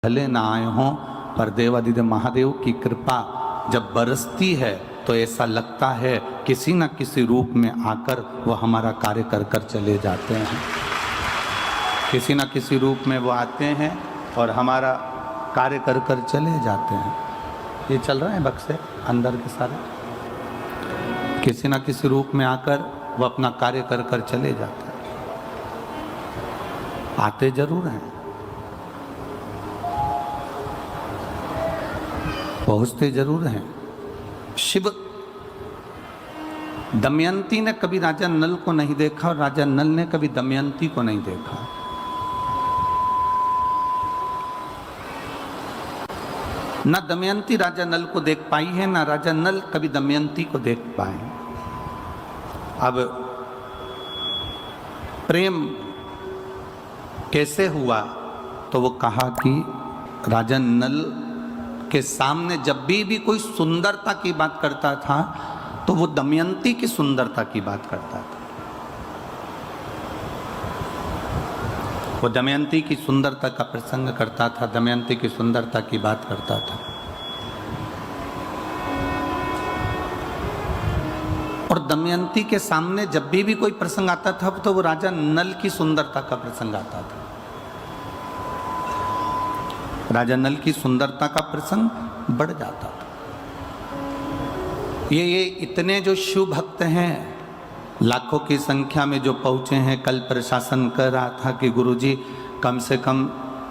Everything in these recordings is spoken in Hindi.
भले ना आए हों, पर देवादिदेव महादेव की कृपा जब बरसती है तो ऐसा लगता है किसी न किसी रूप में आकर वो हमारा कार्य कर कर चले जाते हैं। किसी न किसी रूप में वो आते हैं और हमारा कार्य कर कर चले जाते हैं। ये चल रहा है बक्से अंदर के सारे, किसी न किसी रूप में आकर वो अपना कार्य कर कर चले जाते हैं। आते जरूर हैं, पहुंचते जरूर हैं। शिव दमयंती ने कभी राजा नल को नहीं देखा और राजा नल ने कभी दमयंती को नहीं देखा। ना दमयंती राजा नल को देख पाई है, ना राजा नल कभी दमयंती को देख पाए। अब प्रेम कैसे हुआ, तो वो कहा कि राजा नल के सामने जब भी कोई सुंदरता की बात करता था तो वो दमयंती की सुंदरता की बात करता था। वो दमयंती की सुंदरता का प्रसंग करता था, दमयंती की सुंदरता की बात करता था। और दमयंती के सामने जब भी कोई प्रसंग आता था तो वो राजा नल की सुंदरता का प्रसंग आता था। राजा नल की सुंदरता का प्रसंग बढ़ जाता था। ये इतने जो शिव भक्त हैं, लाखों की संख्या में जो पहुंचे हैं। कल प्रशासन कह रहा था कि गुरुजी कम से कम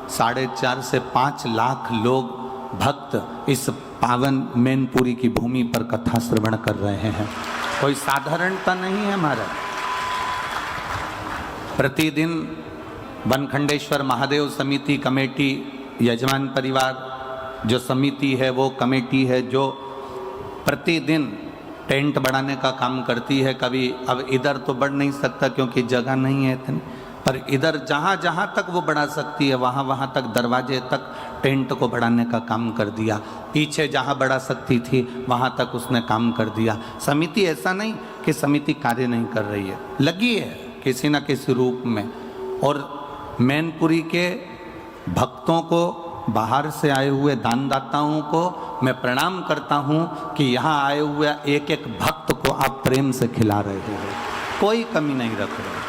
4.5 से 5 लाख लोग भक्त इस पावन मैनपुरी की भूमि पर कथा श्रवण कर रहे हैं। कोई साधारणता नहीं है हमारा। प्रतिदिन बनखंडेश्वर महादेव समिति कमेटी, यजमान परिवार जो समिति है, वो कमेटी है जो प्रतिदिन टेंट बढ़ाने का काम करती है। कभी अब इधर तो बढ़ नहीं सकता क्योंकि जगह नहीं है इतनी, पर इधर जहाँ जहाँ तक वो बढ़ा सकती है वहाँ वहाँ तक दरवाजे तक टेंट को बढ़ाने का काम कर दिया। पीछे जहाँ बढ़ा सकती थी वहाँ तक उसने काम कर दिया। समिति ऐसा नहीं कि समिति कार्य नहीं कर रही है, लगी है किसी न किसी रूप में। और मैनपुरी के भक्तों को, बाहर से आए हुए दानदाताओं को मैं प्रणाम करता हूँ कि यहाँ आए हुए एक एक भक्त को आप प्रेम से खिला रहे हो, कोई कमी नहीं रख रहे।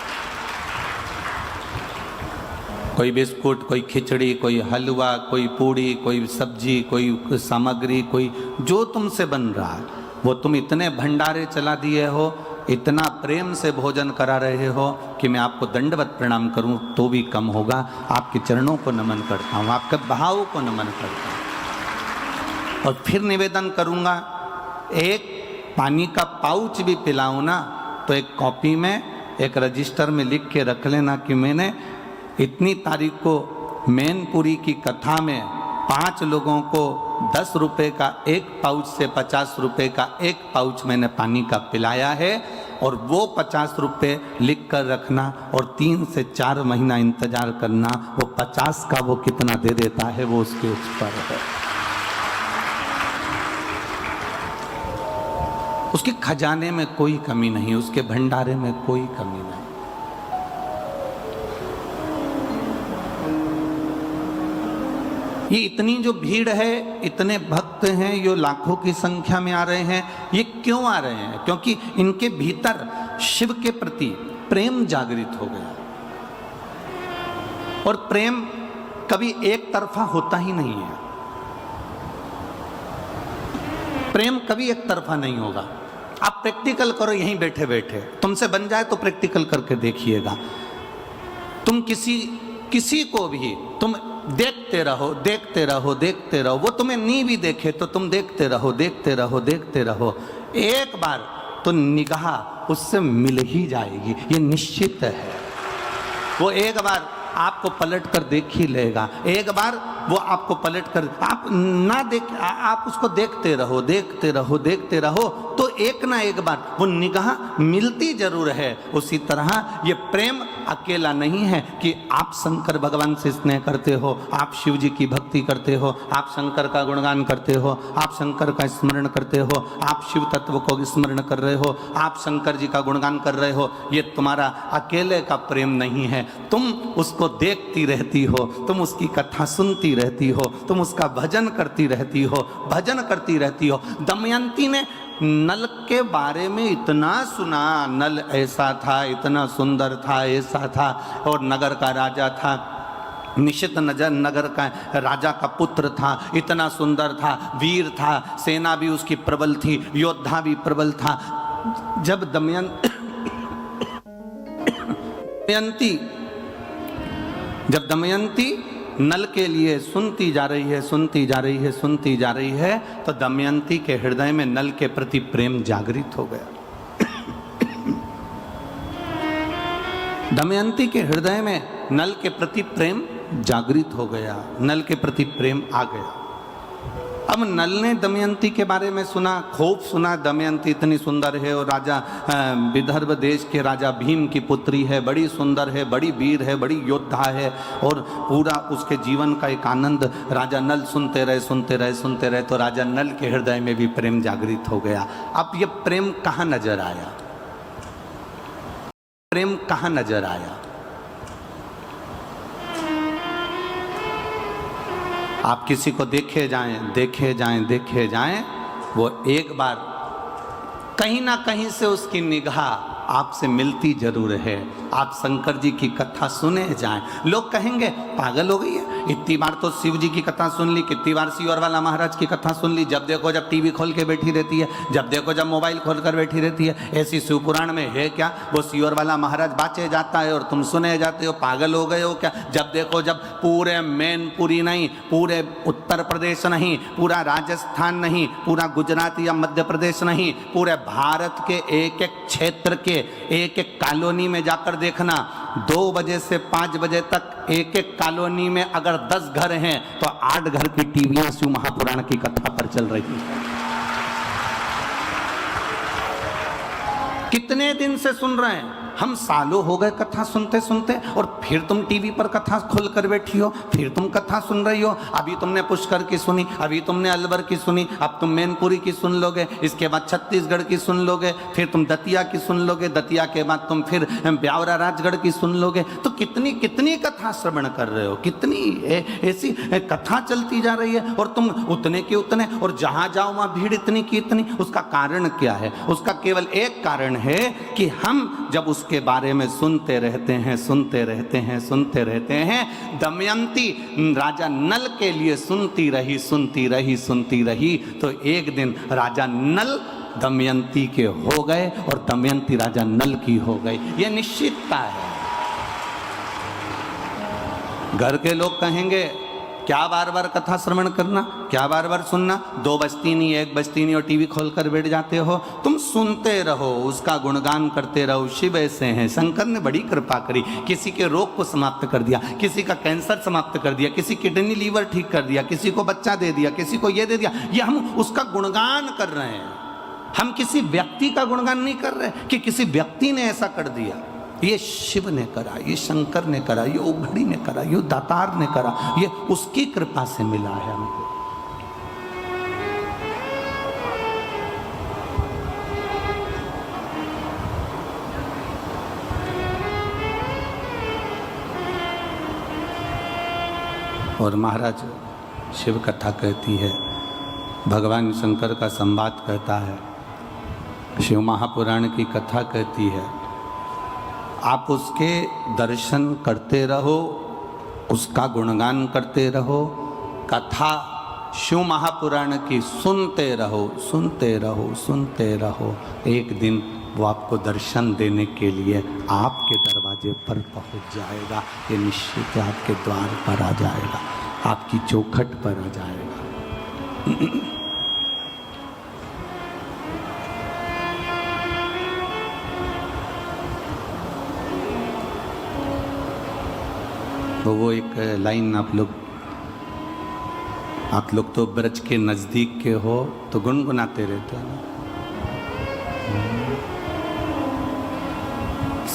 कोई बिस्कुट, कोई खिचड़ी, कोई हलवा, कोई पूड़ी, कोई सब्जी, कोई सामग्री, कोई जो तुमसे बन रहा है वो तुम इतने भंडारे चला दिए हो, इतना प्रेम से भोजन करा रहे हो कि मैं आपको दंडवत प्रणाम करूं तो भी कम होगा। आपके चरणों को नमन करता हूं, आपके भाव को नमन करता हूं। और फिर निवेदन करूंगा, एक पानी का पाउच भी पिलाऊं ना तो एक कॉपी में, एक रजिस्टर में लिख के रख लेना कि मैंने इतनी तारीख को मैनपुरी की कथा में 5 लोगों को 10 रुपए का एक पाउच से 50 रुपए का एक पाउच मैंने पानी का पिलाया है। और वो 50 रुपए लिख कर रखना और 3 से 4 महीना इंतजार करना, वो 50 का वो कितना दे देता है वो उसके ऊपर है। उसके खजाने में कोई कमी नहीं, उसके भंडारे में कोई कमी नहीं। ये इतनी जो भीड़ है, इतने भक्त हैं, ये लाखों की संख्या में आ रहे हैं। ये क्यों आ रहे हैं? क्योंकि इनके भीतर शिव के प्रति प्रेम जागृत हो गया। और प्रेम कभी एक तरफा होता ही नहीं है। प्रेम कभी एक तरफा नहीं होगा। आप प्रैक्टिकल करो यहीं बैठे बैठे, तुमसे बन जाए तो प्रैक्टिकल करके देखिएगा। तुम किसी को भी तुम देखते रहो, देखते रहो, देखते रहो, वो तुम्हें नहीं भी देखे तो तुम देखते रहो, देखते रहो, देखते रहो। एक बार तो निगाह उससे मिल ही जाएगी, ये निश्चित है। वो एक बार आपको पलट कर देख ही लेगा। एक बार वो आपको पलट कर, आप ना देख, आप उसको देखते रहो, देखते रहो, देखते रहो, तो एक ना एक बार वो निगाह मिलती जरूर है। उसी तरह ये प्रेम अकेला नहीं है कि आप शंकर भगवान से स्नेह करते हो, आप शिव जी की भक्ति करते हो, आप शंकर का गुणगान करते हो, आप शंकर का स्मरण करते हो, आप शिव तत्व को स्मरण कर रहे हो, आप शंकर जी का गुणगान कर रहे हो। ये तुम्हारा अकेले का प्रेम नहीं है, तुम उसको देखती रहती हो, तुम उसकी कथा सुनती रहती हो, तुम उसका भजन करती रहती हो, भजन करती रहती हो। दमयंती ने नल के बारे में इतना सुना, नल ऐसा था, इतना सुंदर था, ऐसा था, और नगर का राजा था, निशित नगर का राजा का पुत्र था, इतना सुंदर था, वीर था, सेना भी उसकी प्रबल थी, योद्धा भी प्रबल था। जब दमयंती नल के लिए सुनती जा रही है, सुनती जा रही है, सुनती जा रही है, तो दमयंती के हृदय में नल के प्रति प्रेम जागृत हो गया। दमयंती के हृदय में नल के प्रति प्रेम जागृत हो गया, नल के प्रति प्रेम आ गया। अब नल ने दमयंती के बारे में सुना, खूब सुना, दमयंती इतनी सुंदर है और राजा विदर्भ देश के राजा भीम की पुत्री है, बड़ी सुंदर है, बड़ी वीर है, बड़ी योद्धा है, और पूरा उसके जीवन का एक आनंद राजा नल सुनते रहे, सुनते रहे, सुनते रहे, तो राजा नल के हृदय में भी प्रेम जागृत हो गया। अब ये प्रेम कहाँ नजर आया? प्रेम कहाँ नजर आया? आप किसी को देखे जाएं, देखे जाएं, देखे जाएं, वो एक बार कहीं ना कहीं से उसकी निगाह आपसे मिलती जरूर है। आप शंकर जी की कथा सुने जाएं, लोग कहेंगे पागल हो गई है, इतनी बार तो शिव जी की कथा सुन ली, कितनी बार सियोर वाला महाराज की कथा सुन ली, जब देखो जब टीवी खोल के बैठी रहती है, जब देखो जब मोबाइल खोल कर बैठी रहती है। ऐसी शिव पुराण में है क्या? वो सियोर वाला महाराज बाचे जाता है और तुम सुने जाते हो, पागल हो गए हो क्या? जब देखो जब पूरे मैनपुरी नहीं, पूरे उत्तर प्रदेश नहीं, पूरा राजस्थान नहीं, पूरा गुजरात या मध्य प्रदेश नहीं, पूरे भारत के एक एक क्षेत्र के एक एक कॉलोनी में जाकर देखना, 2 बजे से 5 बजे तक एक एक कॉलोनी में अगर 10 घर हैं तो 8 घर की टीवियां शिव महापुराण की कथा पर चल रही है। कितने दिन से सुन रहे हैं हम? सालों हो गए कथा सुनते सुनते, और फिर तुम टीवी पर कथा खोल कर बैठी हो, फिर तुम कथा सुन रही हो। अभी तुमने पुष्कर की सुनी, अभी तुमने अलवर की सुनी, अब तुम मैनपुरी की सुन लोगे, इसके बाद छत्तीसगढ़ की सुन लोगे, फिर तुम दतिया की सुन लोगे, दतिया के बाद तुम फिर ब्यावरा राजगढ़ की सुन लोगे। तो कितनी कितनी कथा श्रवण कर रहे हो, कितनी ऐसी कथा चलती जा रही है, और तुम उतने के उतने, और जहां जाओ वहां भीड़ इतनी की इतनी। उसका कारण क्या है? उसका केवल एक कारण है कि हम जब उसके बारे में सुनते रहते हैं, सुनते रहते हैं, सुनते रहते हैं। दमयंती राजा नल के लिए सुनती रही, सुनती रही, सुनती रही, तो एक दिन राजा नल दमयंती के हो गए और दमयंती राजा नल की हो गई। यह निश्चितता है। घर के लोग कहेंगे क्या बार बार कथा श्रवण करना, क्या बार बार सुनना, 2 बजती नहीं, 1 बजती नहीं और टीवी खोलकर बैठ जाते हो। तुम सुनते रहो, उसका गुणगान करते रहो। शिव ऐसे हैं, शंकर ने बड़ी कृपा करी, किसी के रोग को समाप्त कर दिया, किसी का कैंसर समाप्त कर दिया, किसी किडनी लीवर ठीक कर दिया, किसी को बच्चा दे दिया, किसी को ये दे दिया। ये हम उसका गुणगान कर रहे हैं, हम किसी व्यक्ति का गुणगान नहीं कर रहे कि किसी व्यक्ति ने ऐसा कर दिया। ये शिव ने करा, ये शंकर ने करा, ये उघड़ी ने करा, ये दातार ने करा, ये उसकी कृपा से मिला है हमको। और महाराज शिव कथा कहती है, भगवान शंकर का संवाद कहता है, शिव महापुराण की कथा कहती है। आप उसके दर्शन करते रहो, उसका गुणगान करते रहो, कथा शिव महापुराण की सुनते रहो, सुनते रहो, सुनते रहो। एक दिन वो आपको दर्शन देने के लिए आपके दरवाजे पर पहुंच जाएगा। ये निश्चित आपके द्वार पर आ जाएगा, आपकी चौखट पर आ जाएगा। तो वो एक लाइन आप लोग तो ब्रज के नज़दीक के हो तो गुनगुनाते रहते हैं।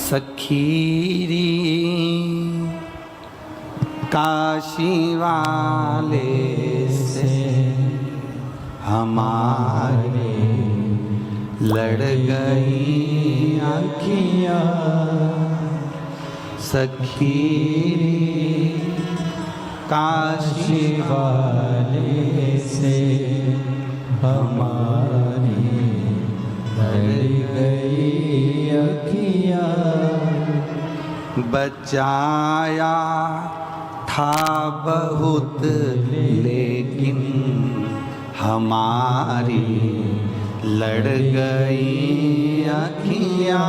सखीरी काशी वाले से हमारे लड़ गई आँखियाँ, सखीरी काशी वाले से हमारी लड़ गई आँखियाँ। बचाया था बहुत लेकिन हमारी लड़ गई आँखियाँ।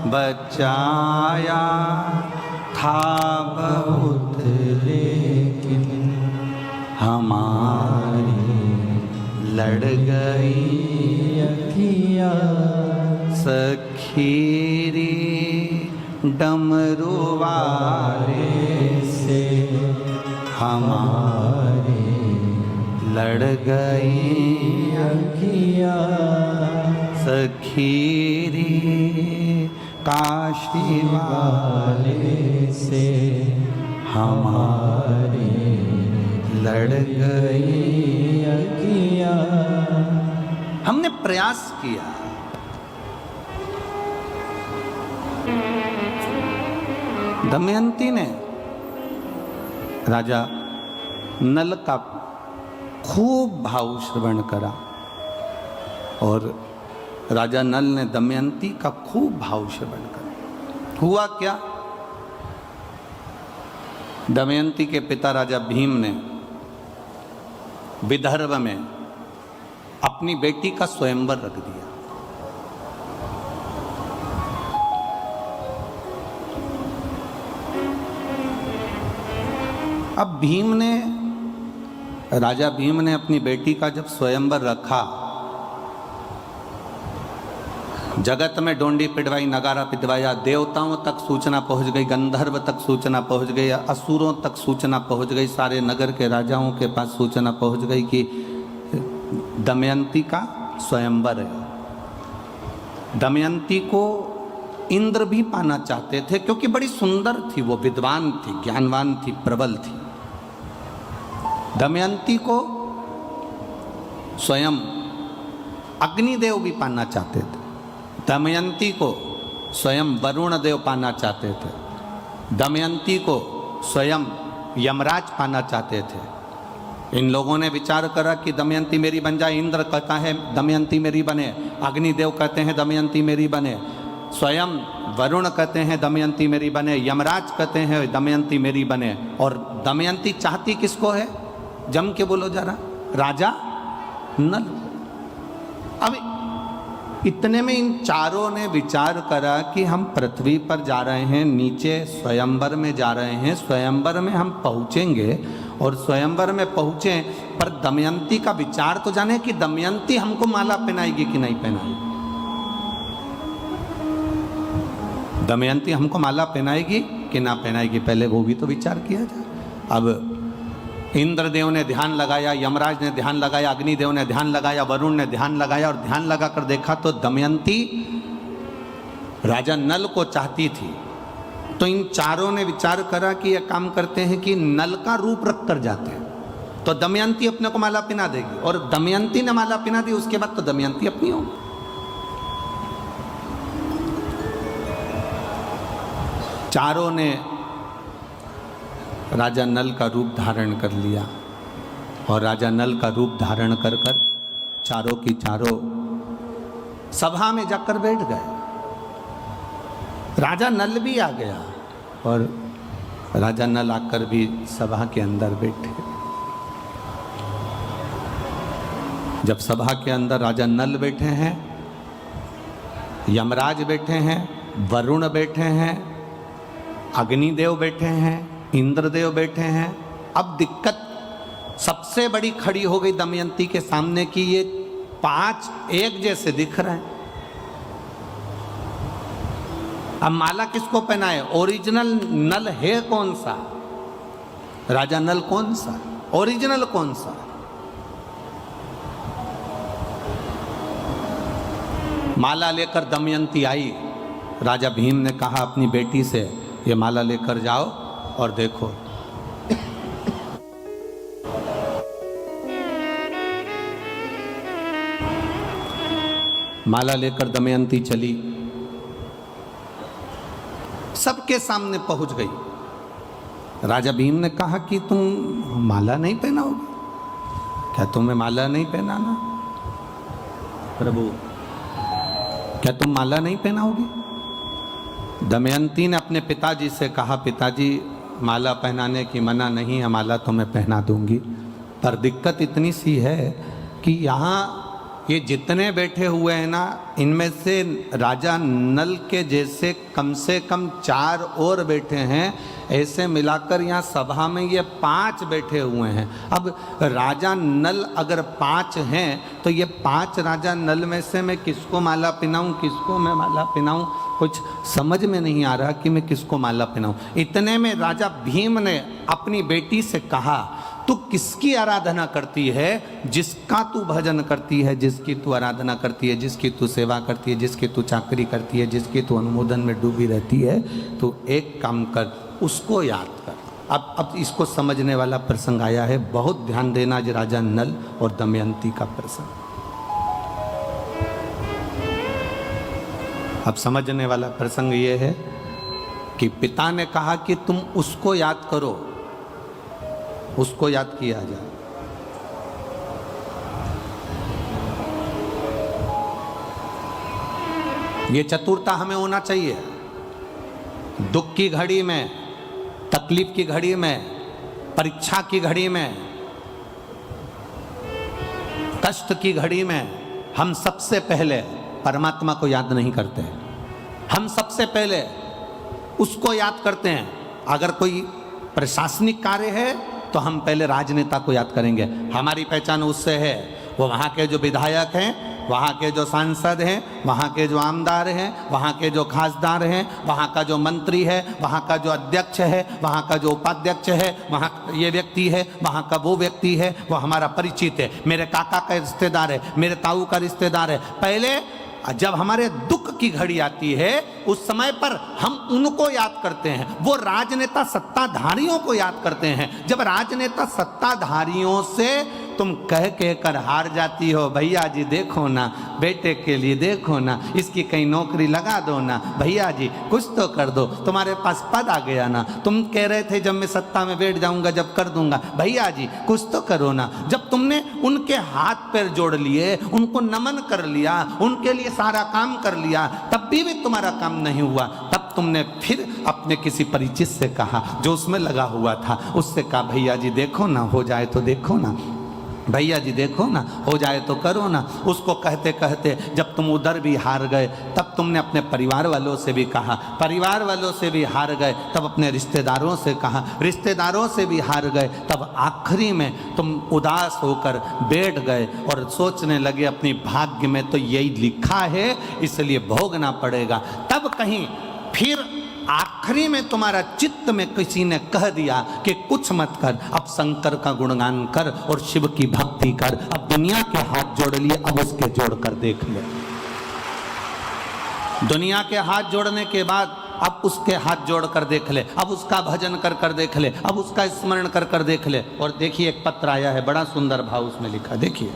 बचाया था बहुत लेकिन हमारी लड़ गई आँखियाँ। सखीरी डमरू वाले से हमारी लड़ गई आँखियाँ। सखीरी काशी वाले से हमारी लड़ गई आँखियाँ। हमने प्रयास किया, दमयंती ने राजा नल का खूब भाव श्रवण करा और राजा नल ने दमयंती का खूब भाव श्रवण करा। हुआ क्या, दमयंती के पिता राजा भीम ने विदर्भ में अपनी बेटी का स्वयंवर रख दिया। अब राजा भीम ने अपनी बेटी का जब स्वयंवर रखा, जगत में डोंडी पिटवाई, नगारा पिटवाया, देवताओं तक सूचना पहुंच गई, गंधर्व तक सूचना पहुंच गई, असुरों तक सूचना पहुंच गई, सारे नगर के राजाओं के पास सूचना पहुंच गई कि दमयंती का स्वयंवर है। दमयंती को इंद्र भी पाना चाहते थे क्योंकि बड़ी सुंदर थी, वो विद्वान थी, ज्ञानवान थी, प्रबल थी। दमयंती को स्वयं अग्निदेव भी पाना चाहते थे, दमयंती को स्वयं वरुण देव पाना चाहते थे, दमयंती को स्वयं यमराज पाना चाहते थे। इन लोगों ने विचार करा कि दमयंती मेरी बन जाए। इंद्र कहता है दमयंती मेरी बने, अग्निदेव कहते हैं दमयंती मेरी बने, स्वयं वरुण कहते हैं दमयंती मेरी बने, यमराज कहते हैं दमयंती मेरी बने। और दमयंती चाहती किसको है, जम के बोलो जरा, राजा नल। अब इतने में इन चारों ने विचार करा कि हम पृथ्वी पर जा रहे हैं, नीचे स्वयंवर में जा रहे हैं, स्वयंवर में हम पहुंचेंगे और स्वयंवर में पहुंचे पर दमयंती का विचार तो जाने कि दमयंती हमको माला पहनाएगी कि नहीं पहनाएगी। दमयंती हमको माला पहनाएगी कि ना पहनाएगी, पहले वो भी तो विचार किया जाए। अब इंद्रदेव ने ध्यान लगाया, यमराज ने ध्यान लगाया, अग्निदेव ने ध्यान लगाया, वरुण ने ध्यान लगाया और ध्यान लगाकर देखा तो दमयंती राजा नल को चाहती थी। तो इन चारों ने विचार करा कि यह काम करते हैं कि नल का रूप रख कर जाते हैं तो दमयंती अपने को माला पहना देगी, और दमयंती ने माला पहना दी, उसके बाद तो दमयंती अपनी होगी। चारों ने राजा नल का रूप धारण कर लिया और राजा नल का रूप धारण कर कर चारों की चारों सभा में जाकर बैठ गए। राजा नल भी आ गया और राजा नल आकर भी सभा के अंदर बैठे। जब सभा के अंदर राजा नल बैठे हैं, यमराज बैठे हैं, वरुण बैठे हैं, अग्निदेव बैठे हैं, इंद्रदेव बैठे हैं, अब दिक्कत सबसे बड़ी खड़ी हो गई दमयंती के सामने कि ये पांच एक जैसे दिख रहे हैं। अब माला किसको पहनाए, ओरिजिनल नल है कौन सा, राजा नल कौन सा, ओरिजिनल कौन सा। माला लेकर दमयंती आई राजा भीम ने कहा अपनी बेटी से, ये माला लेकर जाओ और देखो। माला लेकर दमयंती चली, सबके सामने पहुंच गई। राजा भीम ने कहा कि तुम माला नहीं पहनाओगे क्या? तुम्हें माला नहीं पहनाना? प्रभु, क्या तुम माला नहीं पहनाओगे? दमयंती ने अपने पिताजी से कहा, पिताजी माला पहनाने की मना नहीं है, माला तो मैं पहना दूंगी, पर दिक्कत इतनी सी है कि यहाँ ये जितने बैठे हुए हैं ना, इनमें से राजा नल के जैसे कम से कम 4 और बैठे हैं, ऐसे मिलाकर यहाँ सभा में ये 5 बैठे हुए हैं। अब राजा नल अगर 5 हैं तो ये 5 राजा नल में से मैं किसको माला पहनाऊँ, किसको मैं माला पहनाऊँ? कुछ समझ में नहीं आ रहा कि मैं किसको माला पहनाऊँ। इतने में राजा भीम ने अपनी बेटी से कहा, तू किसकी आराधना करती है? जिसका तू भजन करती है, जिसकी तू आराधना करती है, जिसकी तू सेवा करती है, जिसकी तू चाकरी करती है, जिसकी तू अनुमोदन में डूबी रहती है, तो एक काम कर, उसको याद कर। अब इसको समझने वाला प्रसंग आया है, बहुत ध्यान देना, जो राजा नल और दमयंती का प्रसंग। अब समझने वाला प्रसंग ये है कि पिता ने कहा कि तुम उसको याद करो, उसको याद किया जाए। ये चतुरता हमें होना चाहिए। दुख की घड़ी में, तकलीफ की घड़ी में, परीक्षा की घड़ी में, कष्ट की घड़ी में हम सबसे पहले परमात्मा को याद नहीं करते। हम सबसे पहले उसको याद करते हैं। अगर कोई प्रशासनिक कार्य है तो हम पहले राजनेता को याद करेंगे। हमारी पहचान उससे है। वो वहाँ के जो विधायक हैं, वहाँ के जो सांसद हैं, वहाँ के जो आमदार हैं, वहाँ के जो खासदार हैं, वहाँ का जो मंत्री है, वहाँ का जो अध्यक्ष है, वहाँ का जो उपाध्यक्ष है, वहाँ ये व्यक्ति है, वहाँ का वो व्यक्ति है, वो हमारा परिचित है, मेरे काका का रिश्तेदार है, मेरे ताऊ का रिश्तेदार है। पहले जब हमारे दुख की घड़ी आती है उस समय पर हम उनको याद करते हैं। वो राजनेता सत्ताधारियों को याद करते हैं। जब राजनेता सत्ताधारियों से तुम कह कर हार जाती हो, भैया जी देखो ना, बेटे के लिए देखो ना, इसकी कहीं नौकरी लगा दो ना, भैया जी कुछ तो कर दो, तुम्हारे पास पद आ गया ना, तुम कह रहे थे जब मैं सत्ता में बैठ जाऊंगा जब कर दूंगा, भैया जी कुछ तो करो ना। जब तुमने उनके हाथ पैर जोड़ लिए, उनको नमन कर लिया, उनके लिए सारा काम कर लिया, तब भी तुम्हारा काम नहीं हुआ, तब तुमने फिर अपने किसी परिचित से कहा, जो उसमें लगा हुआ था, उससे कहा भैया जी देखो ना, हो जाए तो देखो ना, भैया जी देखो ना, हो जाए तो करो ना। उसको कहते कहते जब तुम उधर भी हार गए, तब तुमने अपने परिवार वालों से भी कहा, परिवार वालों से भी हार गए, तब अपने रिश्तेदारों से कहा, रिश्तेदारों से भी हार गए, तब आखिरी में तुम उदास होकर बैठ गए और सोचने लगे अपनी भाग्य में तो यही लिखा है, इसलिए भोगना पड़ेगा। तब कहीं फिर आखिरी में तुम्हारा चित्त में किसी ने कह दिया कि कुछ मत कर, अब शंकर का गुणगान कर और शिव की भक्ति कर। अब दुनिया के हाथ जोड़ लिए, अब उसके जोड़कर देख ले। दुनिया के हाथ जोड़ने के बाद अब उसके हाथ जोड़कर देख ले, अब उसका भजन कर कर देख ले, अब उसका स्मरण कर कर देख ले। और देखिए एक पत्र आया है, बड़ा सुंदर भाव उसमें लिखा, देखिए।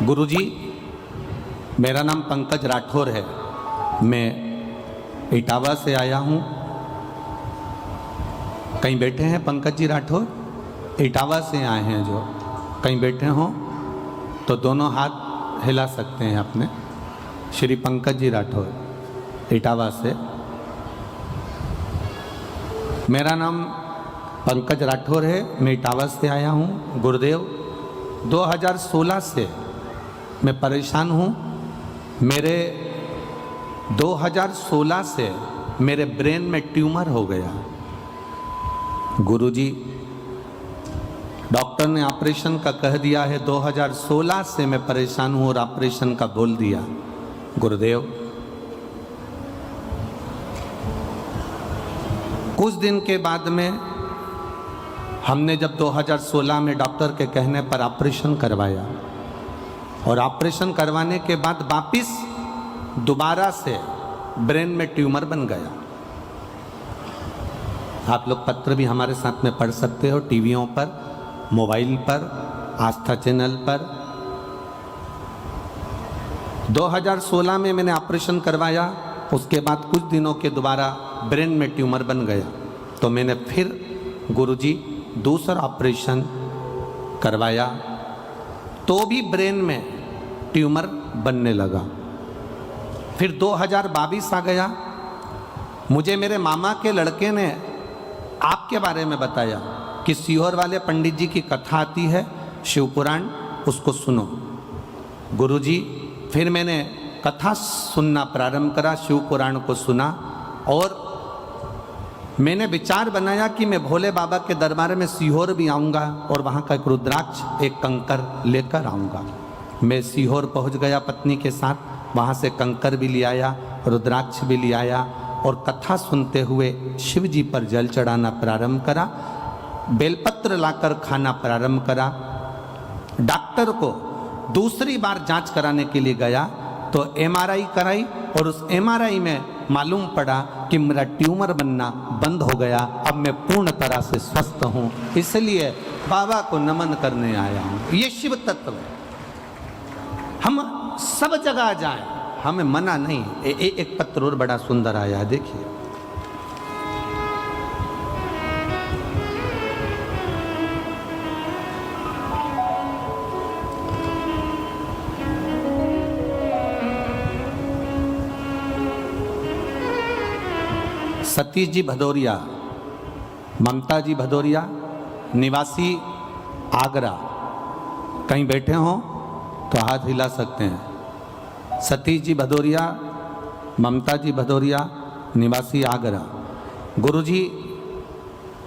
गुरुजी, मेरा नाम पंकज राठौर है, मैं इटावा से आया हूँ। कहीं बैठे हैं पंकज जी राठौर? इटावा से आए हैं जो, कहीं बैठे हों तो दोनों हाथ हिला सकते हैं अपने। श्री पंकज जी राठौर इटावा से। मेरा नाम पंकज राठौर है, मैं इटावा से आया हूँ। गुरुदेव, 2016 से मैं परेशान हूँ। मेरे 2016 से मेरे ब्रेन में ट्यूमर हो गया। गुरुजी, डॉक्टर ने ऑपरेशन का कह दिया है, 2016 से मैं परेशान हूँ और ऑपरेशन का बोल दिया। गुरुदेव, कुछ दिन के बाद में हमने जब 2016 में डॉक्टर के कहने पर ऑपरेशन करवाया और ऑपरेशन करवाने के बाद वापिस दोबारा से ब्रेन में ट्यूमर बन गया। आप लोग पत्र भी हमारे साथ में पढ़ सकते हो, टीवियों पर, मोबाइल पर, आस्था चैनल पर। 2016 में मैंने ऑपरेशन करवाया, उसके बाद कुछ दिनों के दोबारा ब्रेन में ट्यूमर बन गया। तो मैंने फिर गुरुजी दूसरा ऑपरेशन करवाया, तो भी ब्रेन में ट्यूमर बनने लगा। फिर 2022 आ गया, मुझे मेरे मामा के लड़के ने आपके बारे में बताया कि सीहोर वाले पंडित जी की कथा आती है शिवपुराण, उसको सुनो। गुरुजी फिर मैंने कथा सुनना प्रारंभ करा, शिवपुराण को सुना और मैंने विचार बनाया कि मैं भोले बाबा के दरबार में सीहोर भी आऊँगा और वहाँ का एक रुद्राक्ष, एक कंकर लेकर आऊँगा। मैं सीहोर पहुँच गया पत्नी के साथ, वहाँ से कंकर भी ले आया, रुद्राक्ष भी ले आया और कथा सुनते हुए शिव जी पर जल चढ़ाना प्रारंभ करा, बेलपत्र लाकर खाना प्रारंभ करा। डॉक्टर को दूसरी बार जांच कराने के लिए गया तो एमआरआई कराई और उस एमआरआई में मालूम पड़ा कि मेरा ट्यूमर बनना बंद हो गया। अब मैं पूर्ण तरह से स्वस्थ हूँ, इसलिए बाबा को नमन करने आया हूँ। ये शिव तत्व है। हम सब जगह जाएं, हमें मना नहीं। एक पत्र और बड़ा सुंदर आया है, देखिए। सतीश जी भदौरिया, ममता जी भदौरिया, निवासी आगरा। कहीं बैठे हों तो हाथ हिला सकते हैं। सतीश जी भदौरिया, ममता जी भदौरिया, निवासी आगरा। गुरुजी,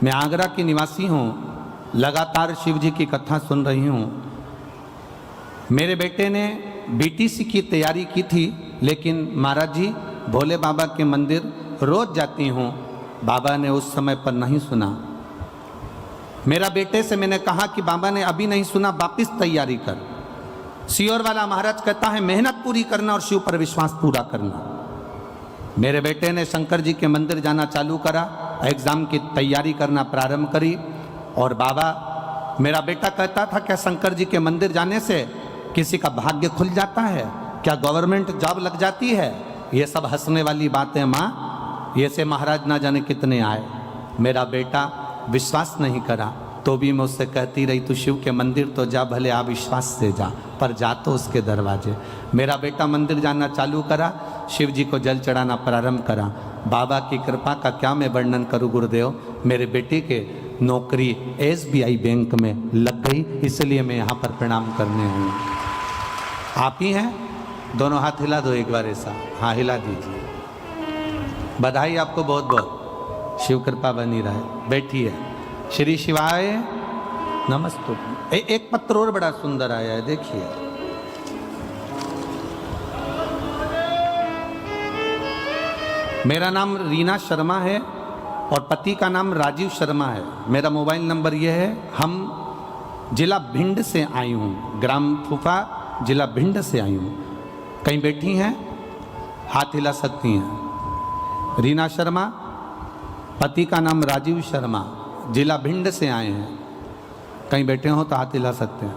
मैं आगरा की निवासी हूँ, लगातार शिव जी की कथा सुन रही हूँ। मेरे बेटे ने बीटीसी की तैयारी की थी, लेकिन महाराज जी भोले बाबा के मंदिर रोज जाती हूँ, बाबा ने उस समय पर नहीं सुना। मेरा बेटे से मैंने कहा कि बाबा ने अभी नहीं सुना, वापिस तैयारी कर। सीहोर वाला महाराज कहता है मेहनत पूरी करना और शिव पर विश्वास पूरा करना। मेरे बेटे ने शंकर जी के मंदिर जाना चालू करा, एग्जाम की तैयारी करना प्रारंभ करी। और बाबा, मेरा बेटा कहता था क्या शंकर जी के मंदिर जाने से किसी का भाग्य खुल जाता है, क्या गवर्नमेंट जॉब लग जाती है? ये सब हंसने वाली बातें माँ, ये से महाराज ना जाने कितने आए। मेरा बेटा विश्वास नहीं करा, तो भी मैं उससे कहती रही तू शिव के मंदिर तो जा, भले अविश्वास से जा, पर जा तो उसके दरवाजे। मेरा बेटा मंदिर जाना चालू करा, शिव जी को जल चढ़ाना प्रारंभ करा। बाबा की कृपा का क्या मैं वर्णन करूं गुरुदेव। मेरे बेटे के नौकरी SBI बैंक में लग गई, इसलिए मैं यहाँ पर प्रणाम करने हूँ। आप ही हैं? दोनों हाथ हिला दो एक बार ऐसा। हाँ, हिला दीजिए। बधाई आपको बहुत बहुत, शिव कृपा बनी रहे। बैठिए। श्री शिवाय नमस्तु। एक पत्र और बड़ा सुंदर आया है, देखिए। मेरा नाम रीना शर्मा है और पति का नाम राजीव शर्मा है। मेरा मोबाइल नंबर यह है। हम जिला भिंड से आई हूँ, ग्राम फूफा, जिला भिंड से आई हूँ। कहीं बैठी हैं? हाथ हिला सकती हैं। रीना शर्मा, पति का नाम राजीव शर्मा, जिला भिंड से आए हैं। कहीं बैठे हो तो हाथ हिला सकते हैं।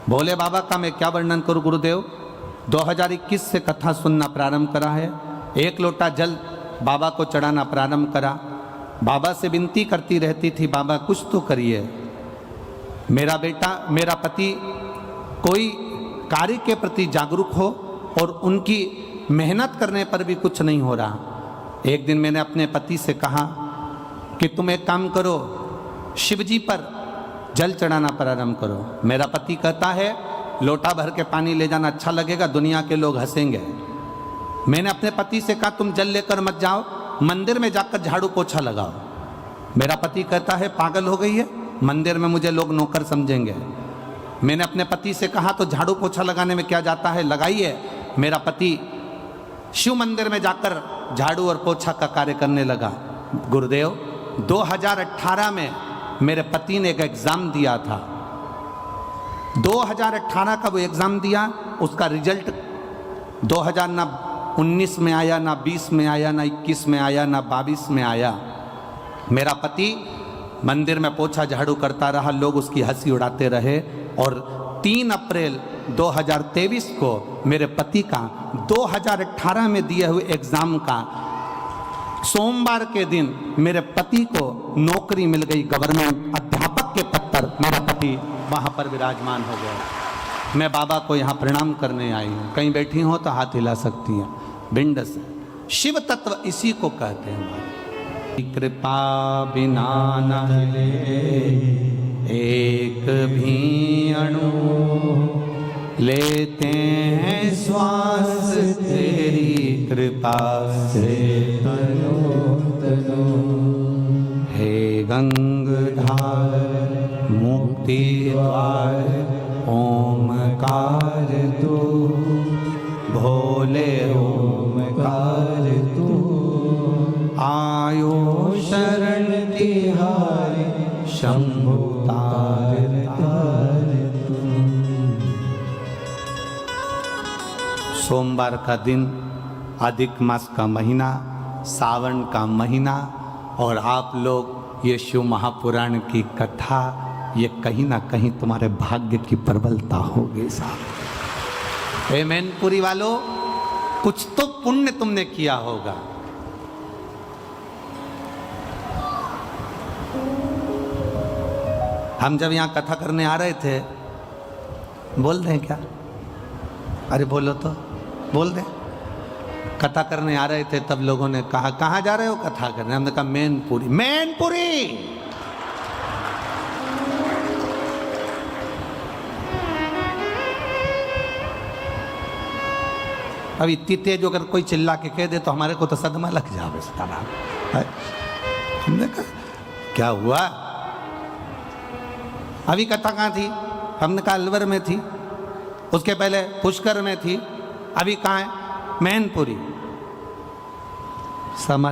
भोले बाबा का मैं क्या वर्णन करूं गुरुदेव। 2021 से कथा सुनना प्रारंभ करा है। एक लोटा जल बाबा को चढ़ाना प्रारंभ करा। बाबा से विनती करती रहती थी, बाबा कुछ तो करिए। मेरा बेटा, मेरा पति कोई कार्य के प्रति जागरूक हो और उनकी मेहनत करने पर भी कुछ नहीं हो रहा। एक दिन मैंने अपने पति से कहा कि तुम एक काम करो, शिव जी पर जल चढ़ाना प्रारंभ करो। मेरा पति कहता है लोटा भर के पानी ले जाना अच्छा लगेगा, दुनिया के लोग हंसेंगे। मैंने अपने पति से कहा तुम जल लेकर मत जाओ, मंदिर में जाकर झाड़ू पोछा लगाओ। मेरा पति कहता है पागल हो गई है, मंदिर में मुझे लोग नौकर समझेंगे। मैंने अपने पति से कहा तो झाड़ू पोछा लगाने में क्या जाता है, लगाइए। मेरा पति शिव मंदिर में जाकर झाड़ू और पोछा का कार्य करने लगा। गुरुदेव, 2018 में मेरे पति ने एक एग्ज़ाम दिया था। 2018 का वो एग्ज़ाम दिया, उसका रिजल्ट 2019 में आया, ना 20 में आया, ना 21 में आया, ना 22 में आया। मेरा पति मंदिर में पोछा झाड़ू करता रहा, लोग उसकी हंसी उड़ाते रहे। और 3 अप्रैल 2023 को मेरे पति का 2018 में दिए हुए एग्ज़ाम का सोमवार के दिन मेरे पति को नौकरी मिल गई, गवर्नमेंट अध्यापक के पद पर मेरा पति वहाँ पर विराजमान हो गया। मैं बाबा को यहाँ प्रणाम करने आई हूँ। कहीं बैठी हो तो हाथ हिला सकती हैं। भिंड से शिव तत्व इसी को कहते हैं। हमारी कृपा बिना न हिले एक भी अणु, लेते हैं श्वास तेरी कृपा से तनो तनो। हे गंगाधार मुक्ति द्वार ओमकार तू, भोले ओमकार तू। आयो शरण तिहारी शंभु तार तार तू। सोमवार का दिन, अधिक मास का महीना, सावन का महीना, और आप लोग ये शिव महापुराण की कथा, ये कहीं ना कहीं तुम्हारे भाग्य की प्रबलता होगी साहब। हे मैनपुरी वालों, कुछ तो पुण्य तुमने किया होगा। हम जब यहाँ कथा करने आ रहे थे, बोल रहे हैं क्या? अरे बोलो तो, बोल दे। कथा करने आ रहे थे तब लोगों ने कहा कहाँ जा रहे हो कथा करने? हमने कहा मैनपुरी। मैनपुरी अब इतनी तेज अगर कोई चिल्ला के कह दे तो हमारे को तो सदमा लग जाए। हमने कहा क्या हुआ? अभी कथा कहाँ थी? हमने कहा अलवर में थी, उसके पहले पुष्कर में थी, अभी कहाँ है? मैनपुरी। समझ